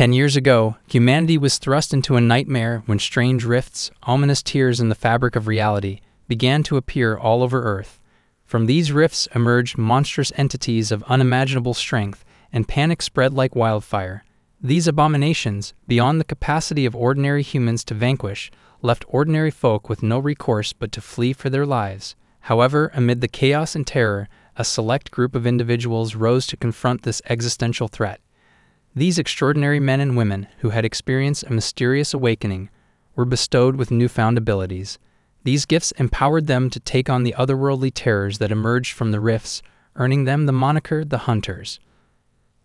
10 years ago, humanity was thrust into a nightmare when strange rifts, ominous tears in the fabric of reality, began to appear all over Earth. From these rifts emerged monstrous entities of unimaginable strength, and panic spread like wildfire. These abominations, beyond the capacity of ordinary humans to vanquish, left ordinary folk with no recourse but to flee for their lives. However, amid the chaos and terror, a select group of individuals rose to confront this existential threat. These extraordinary men and women, who had experienced a mysterious awakening, were bestowed with newfound abilities. These gifts empowered them to take on the otherworldly terrors that emerged from the rifts, earning them the moniker the Hunters.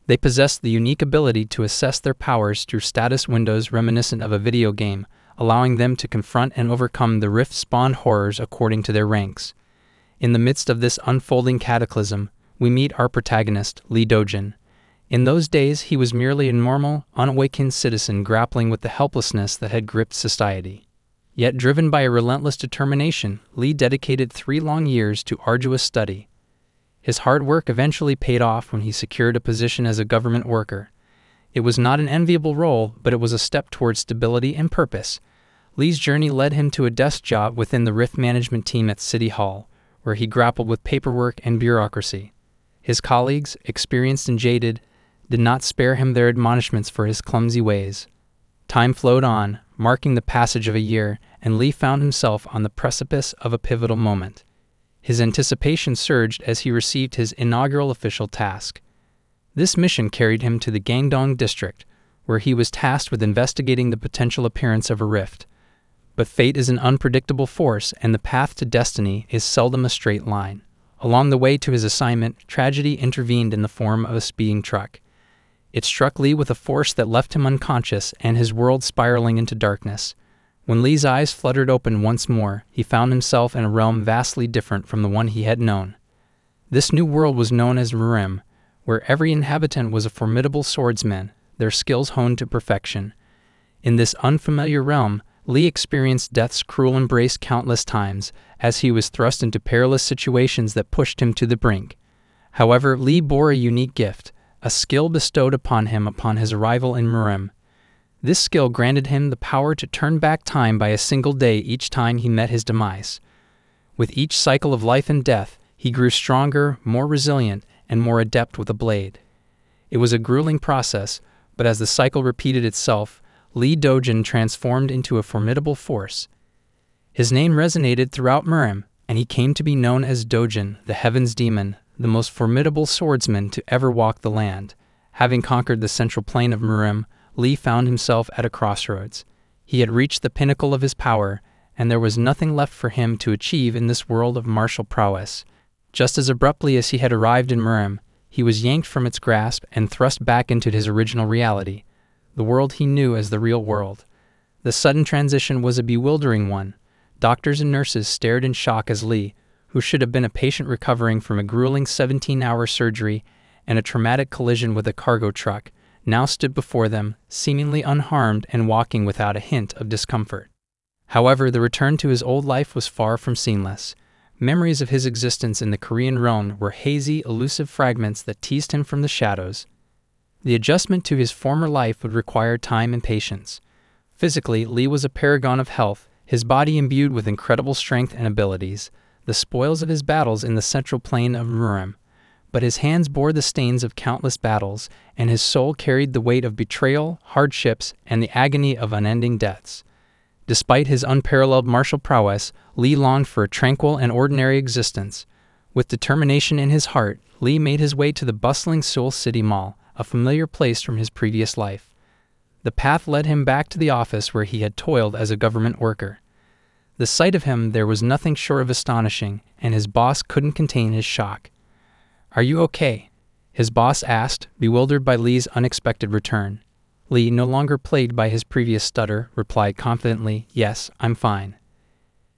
They possessed the unique ability to assess their powers through status windows reminiscent of a video game, allowing them to confront and overcome the rift-spawned horrors according to their ranks. In the midst of this unfolding cataclysm, we meet our protagonist, Dojun. In those days, he was merely a normal, unawakened citizen grappling with the helplessness that had gripped society. Yet, driven by a relentless determination, Lee dedicated 3 long years to arduous study. His hard work eventually paid off when he secured a position as a government worker. It was not an enviable role, but it was a step towards stability and purpose. Lee's journey led him to a desk job within the rift management team at City Hall, where he grappled with paperwork and bureaucracy. His colleagues, experienced and jaded, did not spare him their admonishments for his clumsy ways. Time flowed on, marking the passage of a year, and Lee found himself on the precipice of a pivotal moment. His anticipation surged as he received his inaugural official task. This mission carried him to the Gangdong district, where he was tasked with investigating the potential appearance of a rift. But fate is an unpredictable force, and the path to destiny is seldom a straight line. Along the way to his assignment, tragedy intervened in the form of a speeding truck. It struck Lee with a force that left him unconscious and his world spiraling into darkness. When Lee's eyes fluttered open once more, he found himself in a realm vastly different from the one he had known. This new world was known as Murim, where every inhabitant was a formidable swordsman, their skills honed to perfection. In this unfamiliar realm, Lee experienced death's cruel embrace countless times, as he was thrust into perilous situations that pushed him to the brink. However, Lee bore a unique gift, a skill bestowed upon him upon his arrival in Murim. This skill granted him the power to turn back time by a single day each time he met his demise. With each cycle of life and death, he grew stronger, more resilient, and more adept with a blade. It was a grueling process, but as the cycle repeated itself, Dojun transformed into a formidable force. His name resonated throughout Murim, and he came to be known as Dojun, the Heaven's Demon, the most formidable swordsman to ever walk the land. Having conquered the central plain of Murim, Lee found himself at a crossroads. He had reached the pinnacle of his power, and there was nothing left for him to achieve in this world of martial prowess. Just as abruptly as he had arrived in Murim, he was yanked from its grasp and thrust back into his original reality, the world he knew as the real world. The sudden transition was a bewildering one. Doctors and nurses stared in shock as Lee, who should have been a patient recovering from a grueling 17-hour surgery and a traumatic collision with a cargo truck, now stood before them, seemingly unharmed and walking without a hint of discomfort. However, the return to his old life was far from seamless. Memories of his existence in the Korean realm were hazy, elusive fragments that teased him from the shadows. The adjustment to his former life would require time and patience. Physically, Lee was a paragon of health, his body imbued with incredible strength and abilities, the spoils of his battles in the central plain of Murim. But his hands bore the stains of countless battles, and his soul carried the weight of betrayal, hardships, and the agony of unending deaths. Despite his unparalleled martial prowess, Lee longed for a tranquil and ordinary existence. With determination in his heart, Lee made his way to the bustling Seoul City Mall, a familiar place from his previous life. The path led him back to the office where he had toiled as a government worker. The sight of him there was nothing short of astonishing, and his boss couldn't contain his shock. "Are you okay?" his boss asked, bewildered by Lee's unexpected return. Lee, no longer plagued by his previous stutter, replied confidently, "Yes, I'm fine."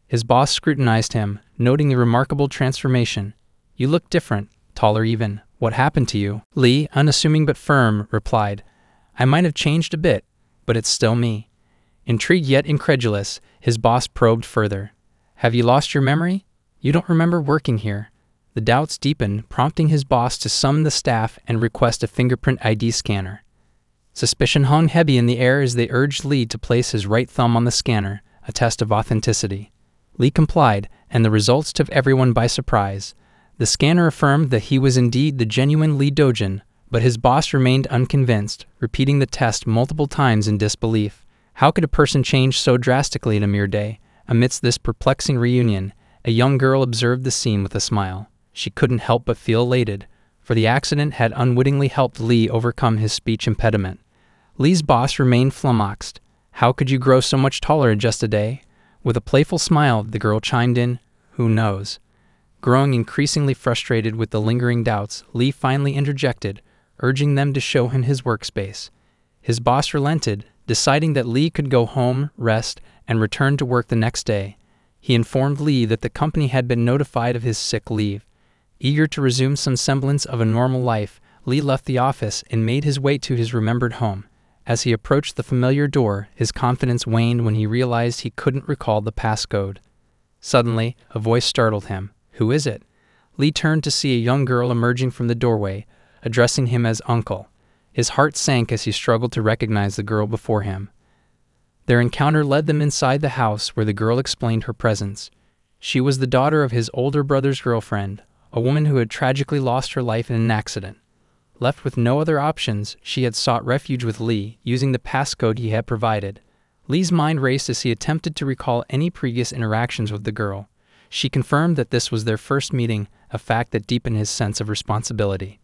His boss scrutinized him, noting the remarkable transformation. "You look different, taller even. What happened to you?" Lee, unassuming but firm, replied, "I might have changed a bit, but it's still me." Intrigued yet incredulous, his boss probed further. "Have you lost your memory? You don't remember working here." The doubts deepened, prompting his boss to summon the staff and request a fingerprint ID scanner. Suspicion hung heavy in the air as they urged Lee to place his right thumb on the scanner, a test of authenticity. Lee complied, and the results took everyone by surprise. The scanner affirmed that he was indeed the genuine Lee Dojun, but his boss remained unconvinced, repeating the test multiple times in disbelief. How could a person change so drastically in a mere day? Amidst this perplexing reunion, a young girl observed the scene with a smile. She couldn't help but feel elated, for the accident had unwittingly helped Lee overcome his speech impediment. Lee's boss remained flummoxed. How could you grow so much taller in just a day? With a playful smile, the girl chimed in, "Who knows?" Growing increasingly frustrated with the lingering doubts, Lee finally interjected, urging them to show him his workspace. His boss relented, deciding that Lee could go home, rest, and return to work the next day. He informed Lee that the company had been notified of his sick leave. Eager to resume some semblance of a normal life, Lee left the office and made his way to his remembered home. As he approached the familiar door, his confidence waned when he realized he couldn't recall the passcode. Suddenly, a voice startled him. "Who is it?" Lee turned to see a young girl emerging from the doorway, addressing him as uncle. His heart sank as he struggled to recognize the girl before him. Their encounter led them inside the house, where the girl explained her presence. She was the daughter of his older brother's girlfriend, a woman who had tragically lost her life in an accident. Left with no other options, she had sought refuge with Lee, using the passcode he had provided. Lee's mind raced as he attempted to recall any previous interactions with the girl. She confirmed that this was their first meeting, a fact that deepened his sense of responsibility.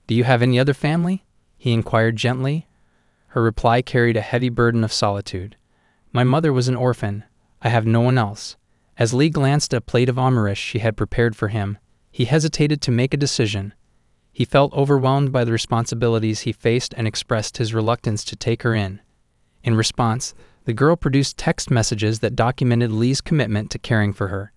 "Do you have any other family?" he inquired gently. Her reply carried a heavy burden of solitude. "My mother was an orphan. I have no one else." As Lee glanced at a plate of amarish she had prepared for him, he hesitated to make a decision. He felt overwhelmed by the responsibilities he faced and expressed his reluctance to take her in. In response, the girl produced text messages that documented Lee's commitment to caring for her.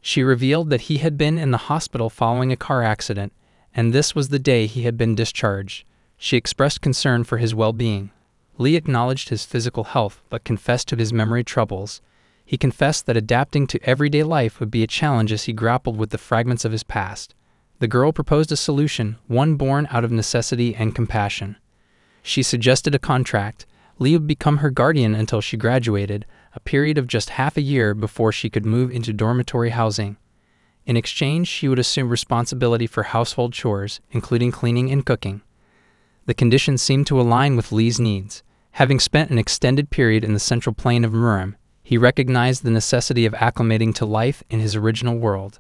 She revealed that he had been in the hospital following a car accident, and this was the day he had been discharged. She expressed concern for his well-being. Lee acknowledged his physical health, but confessed to his memory troubles. He confessed that adapting to everyday life would be a challenge as he grappled with the fragments of his past. The girl proposed a solution, one born out of necessity and compassion. She suggested a contract. Lee would become her guardian until she graduated, a period of just half a year before she could move into dormitory housing. In exchange, she would assume responsibility for household chores, including cleaning and cooking. The conditions seemed to align with Lee's needs. Having spent an extended period in the central plain of Murim, he recognized the necessity of acclimating to life in his original world.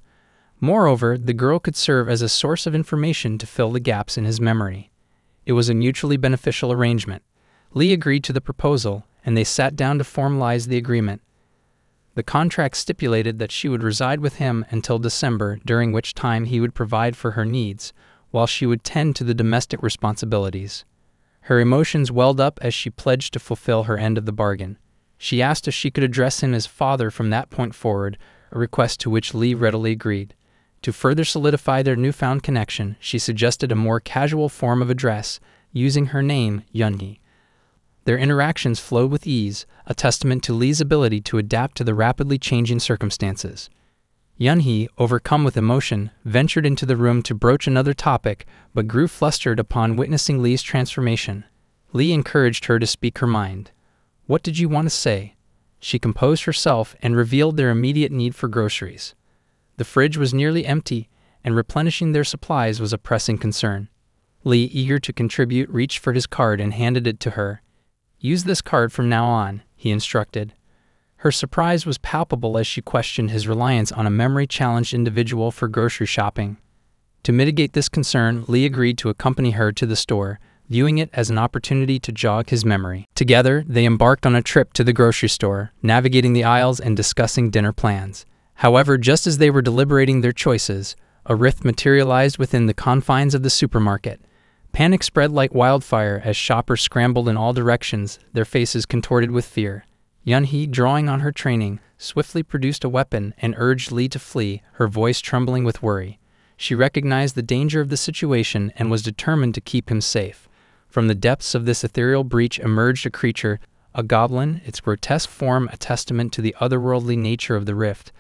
Moreover, the girl could serve as a source of information to fill the gaps in his memory. It was a mutually beneficial arrangement. Lee agreed to the proposal, and they sat down to formalize the agreement. The contract stipulated that she would reside with him until December, during which time he would provide for her needs, while she would tend to the domestic responsibilities. Her emotions welled up as she pledged to fulfill her end of the bargain. She asked if she could address him as father from that point forward, a request to which Lee readily agreed. To further solidify their newfound connection, she suggested a more casual form of address, using her name, Yuni. Their interactions flowed with ease, a testament to Lee's ability to adapt to the rapidly changing circumstances. Yunhee, overcome with emotion, ventured into the room to broach another topic, but grew flustered upon witnessing Lee's transformation. Lee encouraged her to speak her mind. "What did you want to say?" She composed herself and revealed their immediate need for groceries. The fridge was nearly empty, and replenishing their supplies was a pressing concern. Lee, eager to contribute, reached for his card and handed it to her. "Use this card from now on," he instructed. Her surprise was palpable as she questioned his reliance on a memory-challenged individual for grocery shopping. To mitigate this concern, Lee agreed to accompany her to the store, viewing it as an opportunity to jog his memory. Together, they embarked on a trip to the grocery store, navigating the aisles and discussing dinner plans. However, just as they were deliberating their choices, a rift materialized within the confines of the supermarket. Panic spread like wildfire as shoppers scrambled in all directions, their faces contorted with fear. Yunhee, drawing on her training, swiftly produced a weapon and urged Lee to flee, her voice trembling with worry. She recognized the danger of the situation and was determined to keep him safe. From the depths of this ethereal breach emerged a creature, a goblin, its grotesque form a testament to the otherworldly nature of the rift.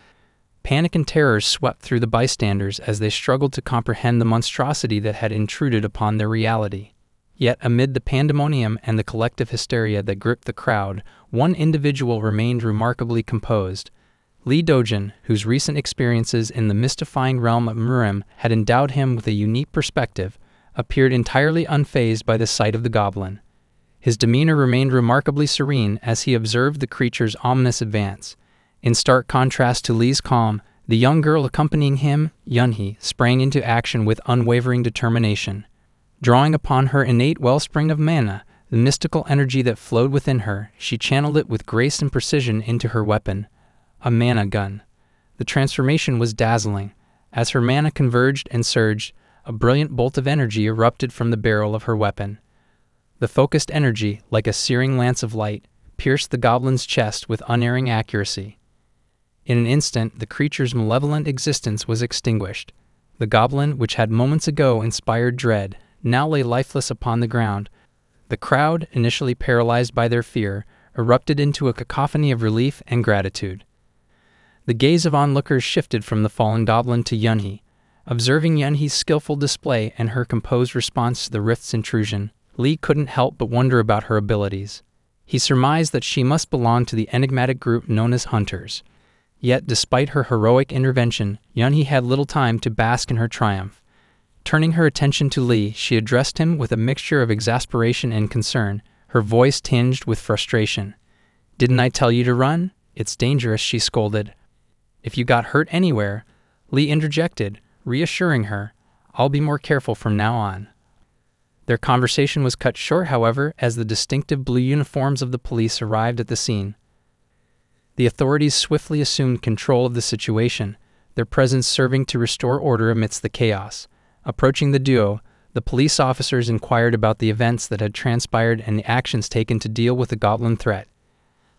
Panic and terror swept through the bystanders as they struggled to comprehend the monstrosity that had intruded upon their reality. Yet amid the pandemonium and the collective hysteria that gripped the crowd, one individual remained remarkably composed. Lee Dojun, whose recent experiences in the mystifying realm of Murim had endowed him with a unique perspective, appeared entirely unfazed by the sight of the goblin. His demeanor remained remarkably serene as he observed the creature's ominous advance. In stark contrast to Lee's calm, the young girl accompanying him, Yunhee, sprang into action with unwavering determination. Drawing upon her innate wellspring of mana, the mystical energy that flowed within her, she channeled it with grace and precision into her weapon, a mana gun. The transformation was dazzling. As her mana converged and surged, a brilliant bolt of energy erupted from the barrel of her weapon. The focused energy, like a searing lance of light, pierced the goblin's chest with unerring accuracy. In an instant, the creature's malevolent existence was extinguished. The goblin, which had moments ago inspired dread, now lay lifeless upon the ground. The crowd, initially paralyzed by their fear, erupted into a cacophony of relief and gratitude. The gaze of onlookers shifted from the fallen goblin to Yunhee. Observing Yunhee's skillful display and her composed response to the rift's intrusion, Lee couldn't help but wonder about her abilities. He surmised that she must belong to the enigmatic group known as Hunters. Yet, despite her heroic intervention, Yunhee had little time to bask in her triumph. Turning her attention to Lee, she addressed him with a mixture of exasperation and concern, her voice tinged with frustration. "Didn't I tell you to run? It's dangerous," she scolded. "If you got hurt anywhere," Lee interjected, reassuring her, "I'll be more careful from now on." Their conversation was cut short, however, as the distinctive blue uniforms of the police arrived at the scene. The authorities swiftly assumed control of the situation, their presence serving to restore order amidst the chaos. Approaching the duo, the police officers inquired about the events that had transpired and the actions taken to deal with the goblin threat.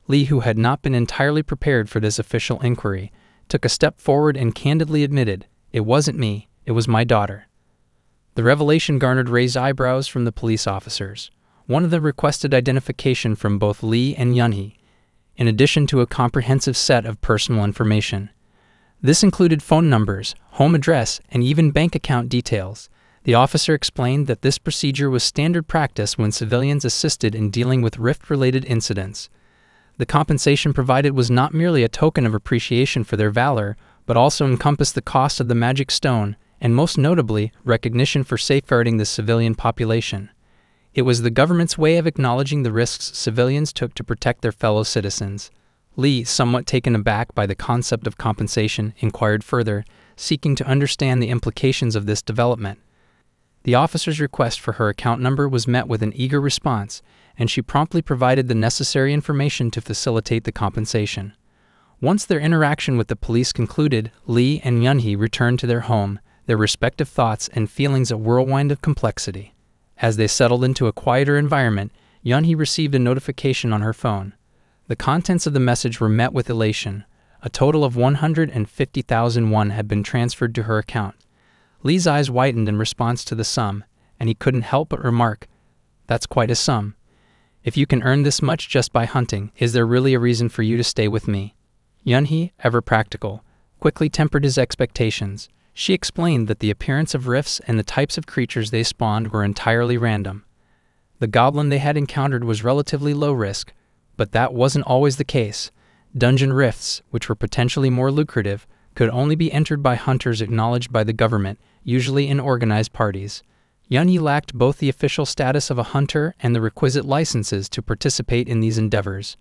Lee, who had not been entirely prepared for this official inquiry, took a step forward and candidly admitted, "It wasn't me, it was my daughter." The revelation garnered raised eyebrows from the police officers. One of them requested identification from both Lee and Yunhee, in addition to a comprehensive set of personal information. This included phone numbers, home address, and even bank account details. The officer explained that this procedure was standard practice when civilians assisted in dealing with rift-related incidents. The compensation provided was not merely a token of appreciation for their valor, but also encompassed the cost of the magic stone, and most notably, recognition for safeguarding the civilian population. It was the government's way of acknowledging the risks civilians took to protect their fellow citizens. Lee, somewhat taken aback by the concept of compensation, inquired further, seeking to understand the implications of this development. The officer's request for her account number was met with an eager response, and she promptly provided the necessary information to facilitate the compensation. Once their interaction with the police concluded, Lee and Yunhee returned to their home, their respective thoughts and feelings a whirlwind of complexity. As they settled into a quieter environment, Yunhee received a notification on her phone. The contents of the message were met with elation. A total of 150,000 won had been transferred to her account. Lee's eyes widened in response to the sum, and he couldn't help but remark, "That's quite a sum. If you can earn this much just by hunting, is there really a reason for you to stay with me?" Yunhee, ever practical, quickly tempered his expectations. She explained that the appearance of rifts and the types of creatures they spawned were entirely random. The goblin they had encountered was relatively low risk, but that wasn't always the case. Dungeon rifts, which were potentially more lucrative, could only be entered by hunters acknowledged by the government, usually in organized parties. Yunhee lacked both the official status of a hunter and the requisite licenses to participate in these endeavors.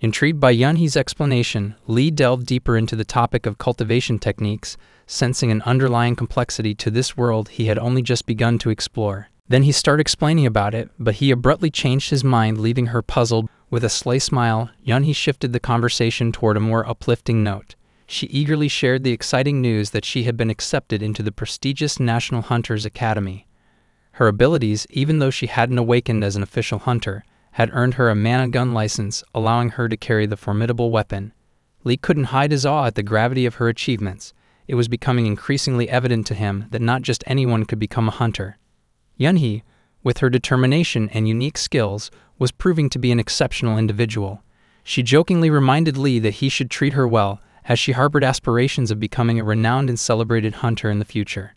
Intrigued by Yunhee's explanation, Lee delved deeper into the topic of cultivation techniques, sensing an underlying complexity to this world he had only just begun to explore. Then he started explaining about it, but he abruptly changed his mind, leaving her puzzled. With a sly smile, Yunhee shifted the conversation toward a more uplifting note. She eagerly shared the exciting news that she had been accepted into the prestigious National Hunters Academy. Her abilities, even though she hadn't awakened as an official hunter, had earned her a mana gun license, allowing her to carry the formidable weapon. Lee couldn't hide his awe at the gravity of her achievements. It was becoming increasingly evident to him that not just anyone could become a hunter. Yunhee, with her determination and unique skills, was proving to be an exceptional individual. She jokingly reminded Lee that he should treat her well, as she harbored aspirations of becoming a renowned and celebrated hunter in the future.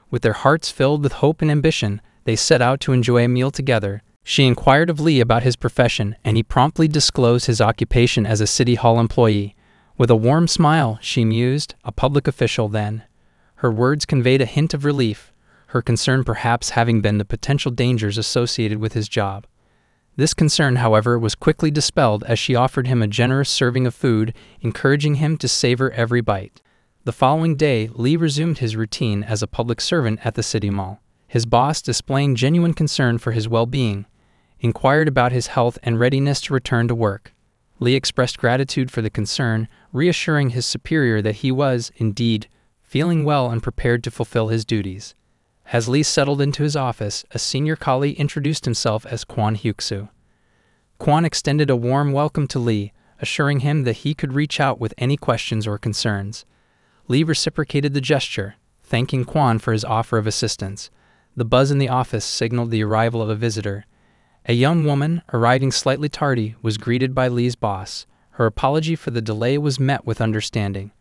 With their hearts filled with hope and ambition, They set out to enjoy a meal together. She inquired of Lee about his profession, and he promptly disclosed his occupation as a city hall employee. With a warm smile, she mused, a public official then. Her words conveyed a hint of relief, her concern perhaps having been the potential dangers associated with his job. This concern, however, was quickly dispelled as she offered him a generous serving of food, encouraging him to savor every bite. The following day, Lee resumed his routine as a public servant at the city mall. His boss, displaying genuine concern for his well-being, inquired about his health and readiness to return to work. Lee expressed gratitude for the concern, reassuring his superior that he was, indeed, feeling well and prepared to fulfill his duties. As Lee settled into his office, a senior colleague introduced himself as Kwon Hyuk-soo. Kwon extended a warm welcome to Lee, assuring him that he could reach out with any questions or concerns. Lee reciprocated the gesture, thanking Kwon for his offer of assistance. The buzz in the office signaled the arrival of a visitor. A young woman, arriving slightly tardy, was greeted by Lee's boss. Her apology for the delay was met with understanding,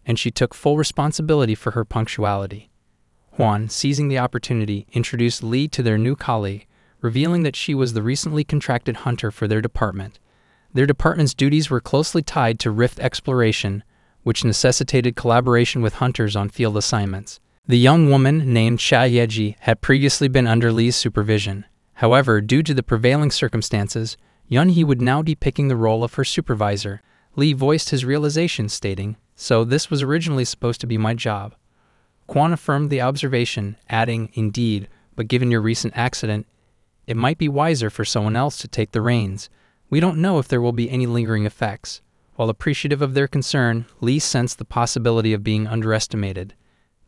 and she took full responsibility for her punctuality. Hwan, seizing the opportunity, introduced Lee to their new colleague, revealing that she was the recently contracted hunter for their department. Their department's duties were closely tied to rift exploration, which necessitated collaboration with hunters on field assignments. The young woman, named Cha Yeji, had previously been under Lee's supervision. However, due to the prevailing circumstances, Yun-hee would now be picking the role of her supervisor. Lee voiced his realization, stating, "So this was originally supposed to be my job." Kwon affirmed the observation, adding, "Indeed, but given your recent accident, it might be wiser for someone else to take the reins. We don't know if there will be any lingering effects." While appreciative of their concern, Lee sensed the possibility of being underestimated.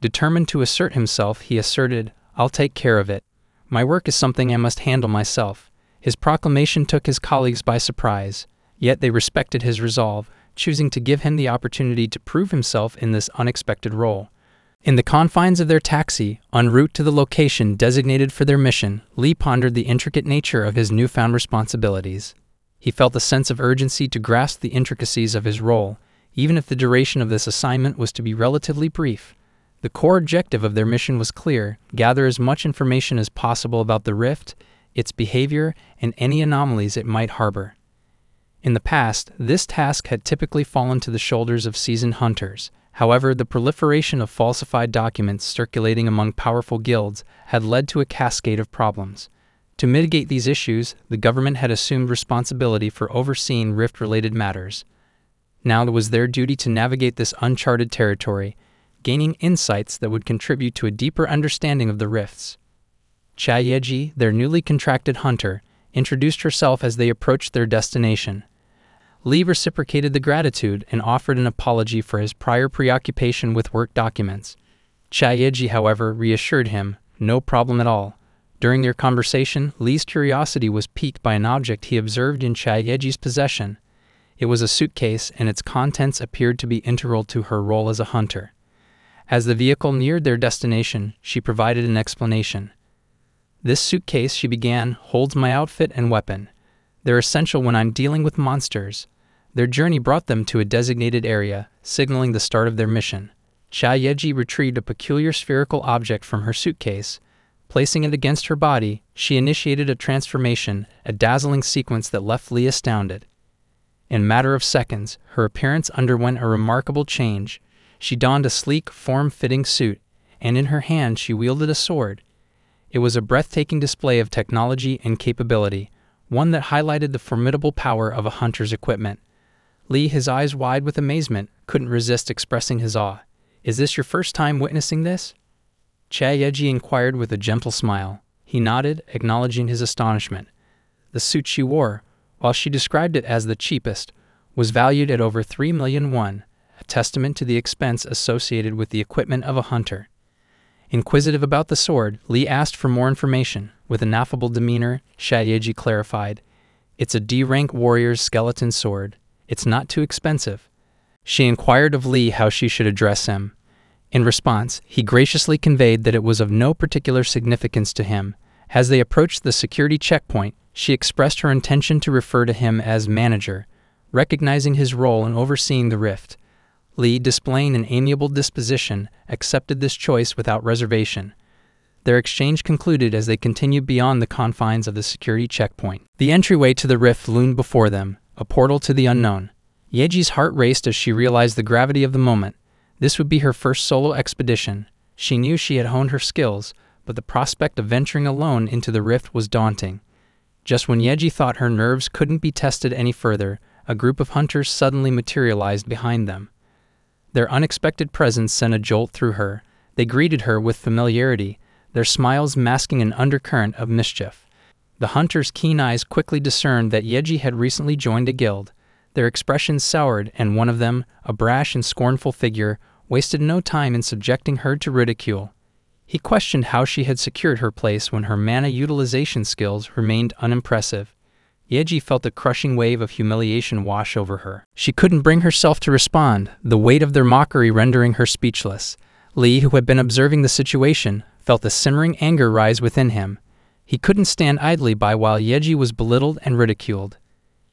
Determined to assert himself, he asserted, "I'll take care of it. My work is something I must handle myself." His proclamation took his colleagues by surprise, yet they respected his resolve, choosing to give him the opportunity to prove himself in this unexpected role. In the confines of their taxi, en route to the location designated for their mission, Lee pondered the intricate nature of his newfound responsibilities. He felt a sense of urgency to grasp the intricacies of his role, even if the duration of this assignment was to be relatively brief. The core objective of their mission was clear: gather as much information as possible about the rift, its behavior, and any anomalies it might harbor. In the past, this task had typically fallen to the shoulders of seasoned hunters. However, the proliferation of falsified documents circulating among powerful guilds had led to a cascade of problems. To mitigate these issues, the government had assumed responsibility for overseeing rift-related matters. Now it was their duty to navigate this uncharted territory, gaining insights that would contribute to a deeper understanding of the rifts. Cha Yeji, their newly contracted hunter, introduced herself as they approached their destination. Lee reciprocated the gratitude and offered an apology for his prior preoccupation with work documents. Cha Yeji, however, reassured him, "No problem at all." During their conversation, Lee's curiosity was piqued by an object he observed in Cha Yeji's possession. It was a suitcase, and its contents appeared to be integral to her role as a hunter. As the vehicle neared their destination, she provided an explanation. "This suitcase," she began, "holds my outfit and weapon. They're essential when I'm dealing with monsters." Their journey brought them to a designated area, signaling the start of their mission. Cha Yeji retrieved a peculiar spherical object from her suitcase. Placing it against her body, she initiated a transformation, a dazzling sequence that left Lee astounded. In a matter of seconds, her appearance underwent a remarkable change. She donned a sleek, form-fitting suit, and in her hand she wielded a sword. It was a breathtaking display of technology and capability, one that highlighted the formidable power of a hunter's equipment. Lee, his eyes wide with amazement, couldn't resist expressing his awe. "Is this your first time witnessing this?" Cha Yeji inquired with a gentle smile. He nodded, acknowledging his astonishment. The suit she wore, while she described it as the cheapest, was valued at over 3 million won, a testament to the expense associated with the equipment of a hunter. Inquisitive about the sword, Lee asked for more information. With an affable demeanor, Cha Yeji clarified, "It's a D-rank warrior's skeleton sword. It's not too expensive." She inquired of Lee how she should address him. In response, he graciously conveyed that it was of no particular significance to him. As they approached the security checkpoint, she expressed her intention to refer to him as manager, recognizing his role in overseeing the rift. Lee, displaying an amiable disposition, accepted this choice without reservation. Their exchange concluded as they continued beyond the confines of the security checkpoint. The entryway to the rift loomed before them, a portal to the unknown. Yeji's heart raced as she realized the gravity of the moment. This would be her first solo expedition. She knew she had honed her skills, but the prospect of venturing alone into the rift was daunting. Just when Yeji thought her nerves couldn't be tested any further, a group of hunters suddenly materialized behind them. Their unexpected presence sent a jolt through her. They greeted her with familiarity, their smiles masking an undercurrent of mischief. The hunters' keen eyes quickly discerned that Yeji had recently joined a guild. Their expressions soured, and one of them, a brash and scornful figure, wasted no time in subjecting her to ridicule. He questioned how she had secured her place when her mana utilization skills remained unimpressive. Yeji felt a crushing wave of humiliation wash over her. She couldn't bring herself to respond, the weight of their mockery rendering her speechless. Lee, who had been observing the situation, felt a simmering anger rise within him. He couldn't stand idly by while Yeji was belittled and ridiculed.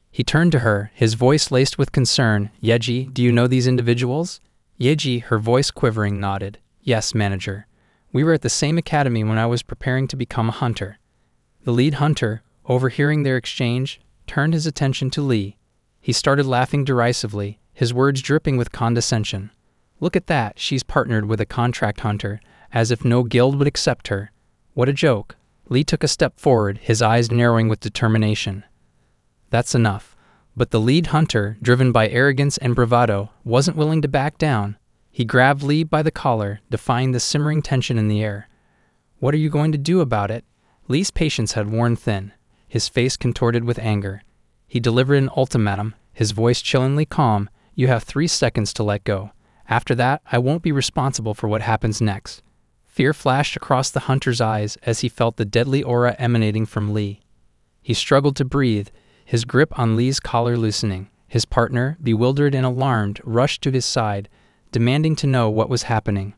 He turned to her, his voice laced with concern. "Yeji, do you know these individuals?" Yeji, her voice quivering, nodded. "Yes, manager. We were at the same academy when I was preparing to become a hunter." The lead hunter, overhearing their exchange, turned his attention to Lee. He started laughing derisively, his words dripping with condescension. "Look at that, she's partnered with a contract hunter, as if no guild would accept her. What a joke." Lee took a step forward, his eyes narrowing with determination. That's enough. But the lead hunter, driven by arrogance and bravado, wasn't willing to back down. He grabbed Lee by the collar, defying the simmering tension in the air. "What are you going to do about it?" Lee's patience had worn thin, his face contorted with anger. He delivered an ultimatum, his voice chillingly calm. "You have 3 seconds to let go. After that, I won't be responsible for what happens next." Fear flashed across the hunter's eyes as he felt the deadly aura emanating from Lee. He struggled to breathe, his grip on Lee's collar loosening. His partner, bewildered and alarmed, rushed to his side, demanding to know what was happening.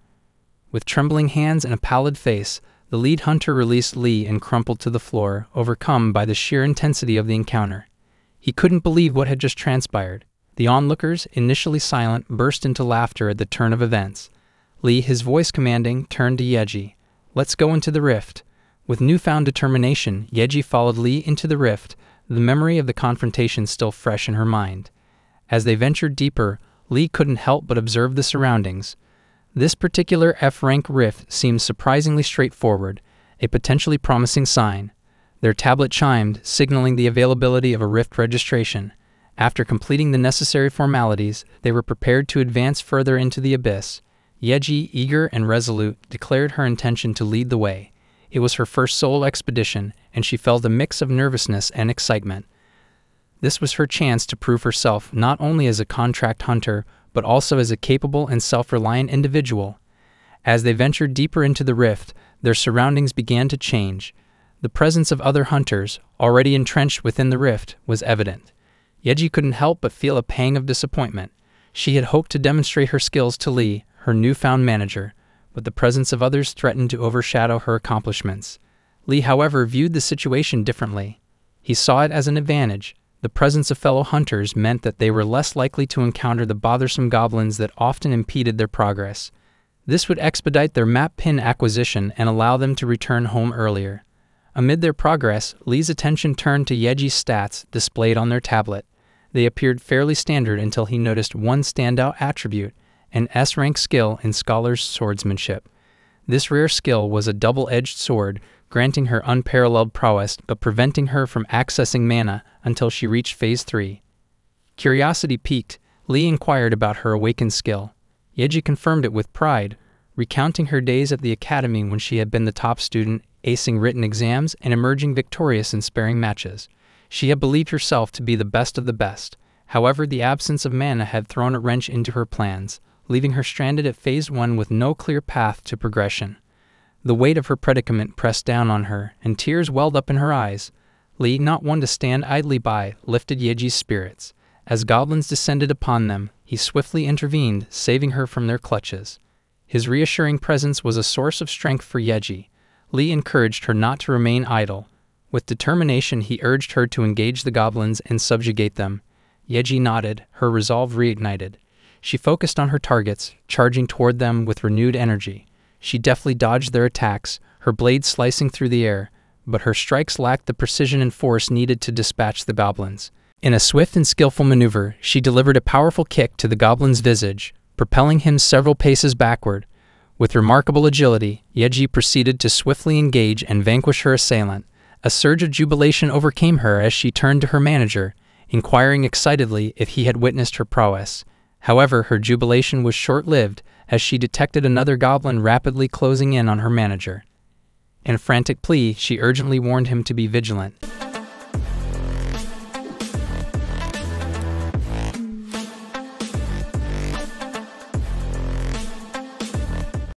With trembling hands and a pallid face, the lead hunter released Lee and crumpled to the floor, overcome by the sheer intensity of the encounter. He couldn't believe what had just transpired. The onlookers, initially silent, burst into laughter at the turn of events. Lee, his voice commanding, turned to Yeji. "Let's go into the rift." With newfound determination, Yeji followed Lee into the rift, the memory of the confrontation still fresh in her mind. As they ventured deeper, Lee couldn't help but observe the surroundings. This particular F-rank rift seemed surprisingly straightforward, a potentially promising sign. Their tablet chimed, signaling the availability of a rift registration. After completing the necessary formalities, they were prepared to advance further into the abyss. Yeji, eager and resolute, declared her intention to lead the way. It was her first solo expedition, and she felt a mix of nervousness and excitement. This was her chance to prove herself not only as a contract hunter, but also as a capable and self-reliant individual. As they ventured deeper into the rift, their surroundings began to change. The presence of other hunters, already entrenched within the rift, was evident. Yeji couldn't help but feel a pang of disappointment. She had hoped to demonstrate her skills to Lee, her newfound manager, but the presence of others threatened to overshadow her accomplishments. Lee, however, viewed the situation differently. He saw it as an advantage. The presence of fellow hunters meant that they were less likely to encounter the bothersome goblins that often impeded their progress. This would expedite their map pin acquisition and allow them to return home earlier. Amid their progress, Lee's attention turned to Yeji's stats displayed on their tablet. They appeared fairly standard until he noticed one standout attribute, an S-rank skill in Scholar's swordsmanship. This rare skill was a double-edged sword, granting her unparalleled prowess but preventing her from accessing mana until she reached Phase 3. Curiosity piqued, Lee inquired about her awakened skill. Yeji confirmed it with pride, recounting her days at the academy when she had been the top student, acing written exams and emerging victorious in sparring matches. She had believed herself to be the best of the best. However, the absence of mana had thrown a wrench into her plans, leaving her stranded at Phase 1 with no clear path to progression. The weight of her predicament pressed down on her, and tears welled up in her eyes. Lee, not one to stand idly by, lifted Yeji's spirits. As goblins descended upon them, he swiftly intervened, saving her from their clutches. His reassuring presence was a source of strength for Yeji. Lee encouraged her not to remain idle. With determination, he urged her to engage the goblins and subjugate them. Yeji nodded, her resolve reignited. She focused on her targets, charging toward them with renewed energy. She deftly dodged their attacks, her blade slicing through the air, but her strikes lacked the precision and force needed to dispatch the goblins. In a swift and skillful maneuver, she delivered a powerful kick to the goblin's visage, propelling him several paces backward. With remarkable agility, Yeji proceeded to swiftly engage and vanquish her assailant. A surge of jubilation overcame her as she turned to her manager, inquiring excitedly if he had witnessed her prowess. However, her jubilation was short-lived as she detected another goblin rapidly closing in on her manager. In a frantic plea, she urgently warned him to be vigilant.